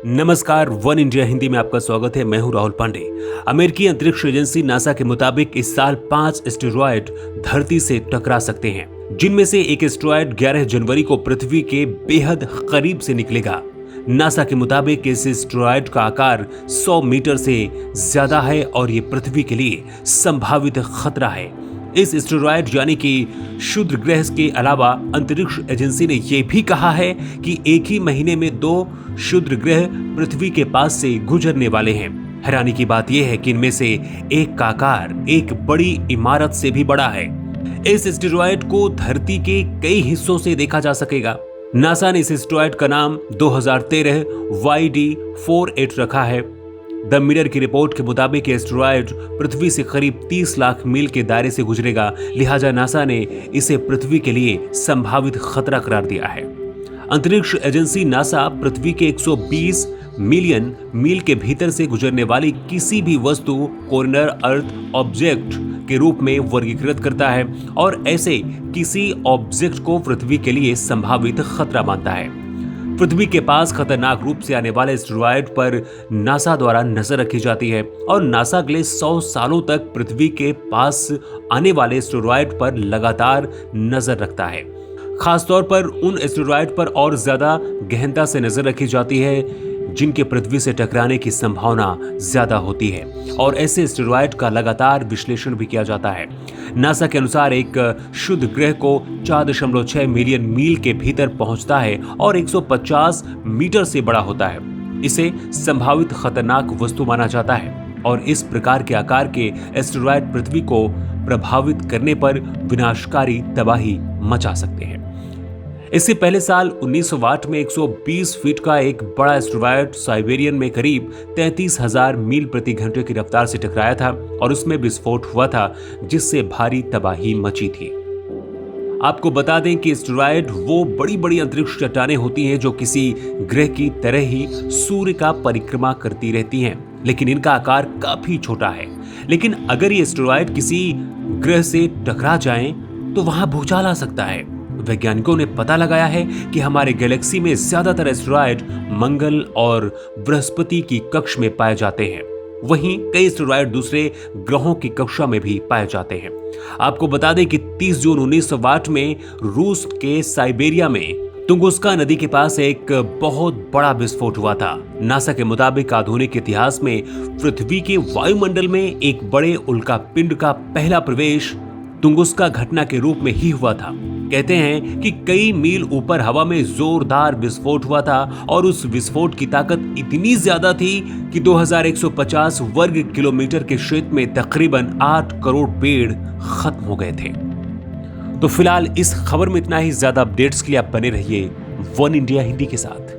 नमस्कार, one India Hindi में आपका स्वागत है। मैं हूं राहुल पांडे। अमेरिकी अंतरिक्ष एजेंसी नासा के मुताबिक इस साल 5 एस्टेरॉयड धरती से टकरा सकते हैं, जिनमें से एक एस्टेरॉयड 11 जनवरी को पृथ्वी के बेहद करीब से निकलेगा। नासा के मुताबिक इस एस्टेरॉयड का आकार 100 मीटर से ज्यादा है और ये पृथ्वी के लिए संभावित खतरा है। इस एस्टेरॉयड यानी कि क्षुद्र ग्रह के अलावा अंतरिक्ष एजेंसी ने यह भी कहा है कि एक ही महीने में 2 क्षुद्र ग्रह पृथ्वी के पास से गुजरने वाले हैं। हैरानी की बात यह है कि इनमें से एक का आकार एक बड़ी इमारत से भी बड़ा है। इस एस्टेरॉयड को धरती के कई हिस्सों से देखा जा सकेगा। नासा ने इस एस्टेरॉयड का नाम 2013 YD48 रखा है। द मिरर की रिपोर्ट के मुताबिक एस्टेरॉयड पृथ्वी से करीब 30 लाख मील के दायरे से गुजरेगा, लिहाजा नासा ने इसे पृथ्वी के लिए संभावित खतरा करार दिया है। अंतरिक्ष एजेंसी नासा पृथ्वी के 120 मिलियन मील के भीतर से गुजरने वाली किसी भी वस्तु कोरोनर अर्थ ऑब्जेक्ट के रूप में वर्गीकृत करता है और ऐसे किसी ऑब्जेक्ट को पृथ्वी के लिए संभावित खतरा मानता है। पृथ्वी के पास खतरनाक रूप से आने वाले एस्टेरॉयड पर नासा द्वारा नजर रखी जाती है और नासा अगले 100 सालों तक पृथ्वी के पास आने वाले एस्टेरॉयड पर लगातार नजर रखता है। खासतौर पर उन एस्टेरॉयड पर और ज्यादा गहनता से नजर रखी जाती है जिनके पृथ्वी से टकराने की संभावना ज्यादा होती है और ऐसे एस्टेरॉयड का लगातार विश्लेषण भी किया जाता है। नासा के अनुसार एक क्षुद्र ग्रह को 4.6 मिलियन मील के भीतर पहुंचता है और 150 मीटर से बड़ा होता है। इसे संभावित खतरनाक वस्तु माना जाता है और इस प्रकार के आकार के एस्टेरॉयड पृथ्वी को प्रभावित करने पर विनाशकारी तबाही मचा सकते हैं। इससे पहले साल 1960 में 120 फीट का एक बड़ा एस्टेरॉयड साइबेरियन में करीब 33,000 मील प्रति घंटे की रफ्तार से टकराया था और उसमें विस्फोट हुआ था, जिससे भारी तबाही मची थी। आपको बता दें कि एस्टेरॉयड वो बड़ी बड़ी अंतरिक्ष चट्टानें होती हैं जो किसी ग्रह की तरह ही सूर्य का परिक्रमा करती रहती हैं, लेकिन इनका आकार काफी छोटा है। लेकिन अगर ये एस्टेरॉयड किसी ग्रह से टकरा जाएं तो वहां भूचाल आ सकता है। वैज्ञानिकों ने पता लगाया है कि हमारे गैलेक्सी में ज्यादातर एस्टेरॉयड मंगल और बृहस्पति की कक्षा में पाए जाते हैं। वहीं कई एस्टेरॉयड दूसरे ग्रहों की कक्षा में भी पाए जाते हैं। आपको बता दें कि 30 जून 1960 में रूस के साइबेरिया में तुंगुस्का नदी के पास एक बहुत बड़ा विस्फोट हुआ था। नासा के मुताबिक आधुनिक इतिहास में पृथ्वी के वायुमंडल में एक बड़े उल्कापिंड का पहला प्रवेश तुंगुस्का घटना के रूप में ही हुआ था। कहते हैं कि कई मील ऊपर हवा में जोरदार विस्फोट हुआ था और उस विस्फोट की ताकत इतनी ज्यादा थी कि 2150 वर्ग किलोमीटर के क्षेत्र में तकरीबन 8 करोड़ पेड़ खत्म हो गए थे। तो फिलहाल इस खबर में इतना ही। ज्यादा अपडेट्स के लिए आप बने रहिए वन इंडिया हिंदी के साथ।